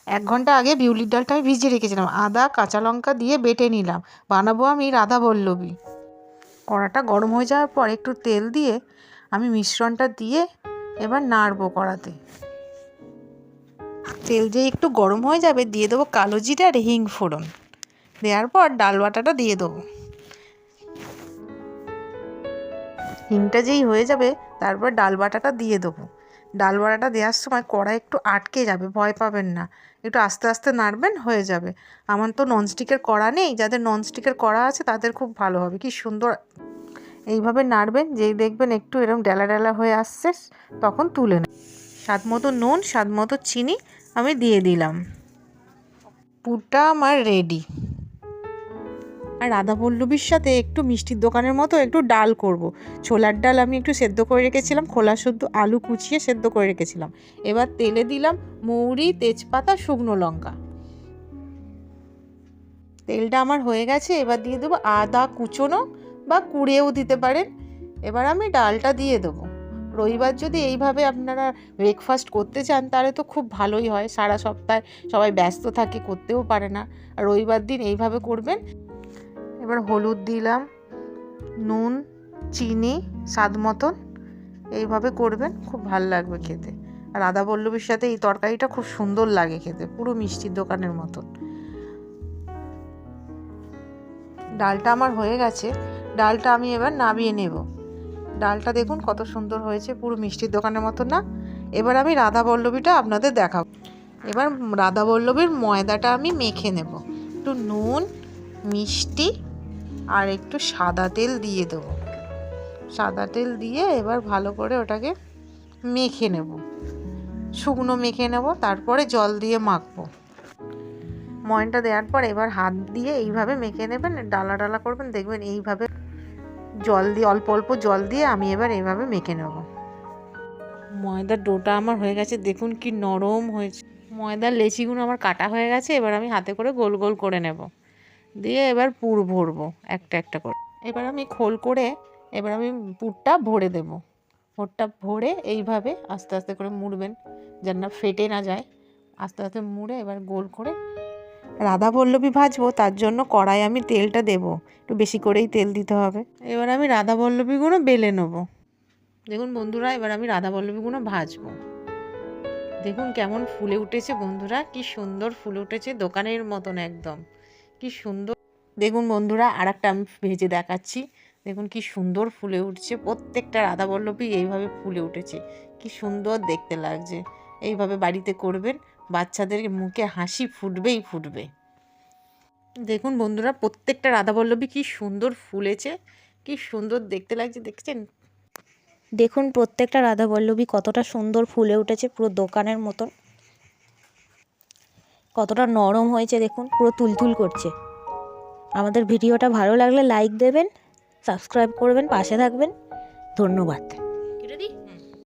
1 ঘন্টা আগে বিউলির ডালটা আমি ভিজিয়ে রেখেছিলাম, আদা কাঁচা লঙ্কা দিয়ে বেটে নিলাম। বানাবো আমি রাধা বল্লভী। কড়াটা গরম হয়ে যাওয়ার পর একটু তেল দিয়ে আমি মিশ্রণটা দিয়ে এবার নাড়বো কড়াতে। তেল দিয়ে একটু গরম হয়ে যাবে, দিয়ে দেবো কালো জিরে আর হিং ফোড়ন। দেওয়ার পর ডাল বাটাটা দিয়ে দেবো। হিংটা যেই হয়ে যাবে তারপর ডাল বাটাটা দিয়ে দেবো। ডাল বাটাটা দেওয়ার সময় কড়াই একটু আটকে যাবে, ভয় পাবেন না, একটু আস্তে আস্তে নাড়বেন, হয়ে যাবে। আমার তো ননস্টিকের কড়া নেই, যাদের ননস্টিকের কড়া আছে তাদের খুব ভালো হবে। কি সুন্দর এইভাবে নাড়বেন, যেই দেখবেন একটু এরকম ডেলা ডেলা হয়ে আসছে তখন তুলে নেন। স্বাদ মতো নুন, স্বাদ মতো চিনি আমি দিয়ে দিলাম। পুরটা আমার রেডি। আর রাধা বল্লভীর সাথে একটু মিষ্টির দোকানের মতো একটু ডাল করব। ছোলার ডাল আমি একটু সেদ্ধ করে রেখেছিলাম, খোলা শুদ্ধ আলু কুচিয়ে সেদ্ধ করে রেখেছিলাম। এবার তেলে দিলাম মৌরি, তেজপাতা, শুকনো লঙ্কা। তেলটা আমার হয়ে গেছে, এবার দিয়ে দেবো আদা কুচোনো বা কুড়িয়েও দিতে পারেন। এবার আমি ডালটা দিয়ে দেবো। রবিবার যদি এইভাবে আপনারা ব্রেকফাস্ট করতে চান তাহলে তো খুব ভালোই হয়। সারা সপ্তাহে সবাই ব্যস্ত থাকে, করতেও পারে না, আর রবিবার দিন এইভাবে করবেন। এবার হলুদ দিলাম, নুন, চিনি স্বাদ মতন, এইভাবে করবেন, খুব ভালো লাগবে খেতে। আর রাধা বল্লভীর সাথে এই তরকারিটা খুব সুন্দর লাগে খেতে, পুরো মিষ্টির দোকানের মতন। ডালটা আমার হয়ে গেছে, ডালটা আমি এবার নামিয়ে নেব। ডালটা দেখুন কত সুন্দর হয়েছে, পুরো মিষ্টির দোকানের মতন না? এবার আমি রাধা বল্লভীটা আপনাদের দেখাবো। এবার রাধা বল্লভীর ময়দাটা আমি মেখে নেব। একটু নুন, মিষ্টি আর একটু সাদা তেল দিয়ে দেবো। সাদা তেল দিয়ে এবার ভালো করে ওটাকে মেখে নেব, শুকনো মেখে নেব, তারপরে জল দিয়ে মাখবো। ময়নটা দেওয়ার পর এবার হাত দিয়ে এইভাবে মেখে নেবেন, ডালা ডালা করবেন, দেখবেন এইভাবে জল দিয়ে অল্প অল্প জল দিয়ে আমি এবার এইভাবে মেখে নেব। ময়দার ডোটা আমার হয়ে গেছে, দেখুন কি নরম হয়েছে। ময়দার লেচিগুলো আমার কাটা হয়ে গেছে, এবার আমি হাতে করে গোল গোল করে নেব, দিয়ে এবার পুর ভরবো একটা একটা করে। এবার আমি খোল করে এবার আমি পুরটা ভরে দেব। পুরটা ভরে এইভাবে আস্তে আস্তে করে মুড়বেন, যেন না ফেটে না যায়। আস্তে আস্তে মুড়ে এবার গোল করে রাধা বল্লভী ভাজবো, তার জন্য কড়াই আমি তেলটা দেব, একটু বেশি করেই তেল দিতে হবে। এবার আমি রাধা বল্লভীগুলো বেলে নেব। দেখুন বন্ধুরা, এবার আমি রাধা বল্লভীগুলো ভাজবো। দেখুন কেমন ফুলে উঠেছে বন্ধুরা, কি সুন্দর ফুলে উঠেছে, দোকানের মতন একদম, কি সুন্দর। দেখুন বন্ধুরা, আর একটা আমি ভেজে দেখাচ্ছি। দেখুন কি সুন্দর ফুলে উঠছে, প্রত্যেকটা রাধা বল্লভী এইভাবে ফুলে উঠেছে, কি সুন্দর দেখতে লাগছে। এইভাবে বাড়িতে করবেন, বাচ্চাদের মুখে হাসি ফুটবেই ফুটবে। দেখুন বন্ধুরা, প্রত্যেকটা রাধা বল্লভী কি সুন্দর ফুলেছে, কি সুন্দর দেখতে লাগছে, দেখছেন? দেখুন প্রত্যেকটা রাধা বল্লভী কতটা সুন্দর ফুলে উঠেছে, পুরো দোকানের মতন। কতটা নরম হয়েছে দেখুন, পুরো তুলতুল করছে। আমাদের ভিডিওটা ভালো লাগলে লাইক দেবেন, সাবস্ক্রাইব করবেন, পাশে থাকবেন। ধন্যবাদ।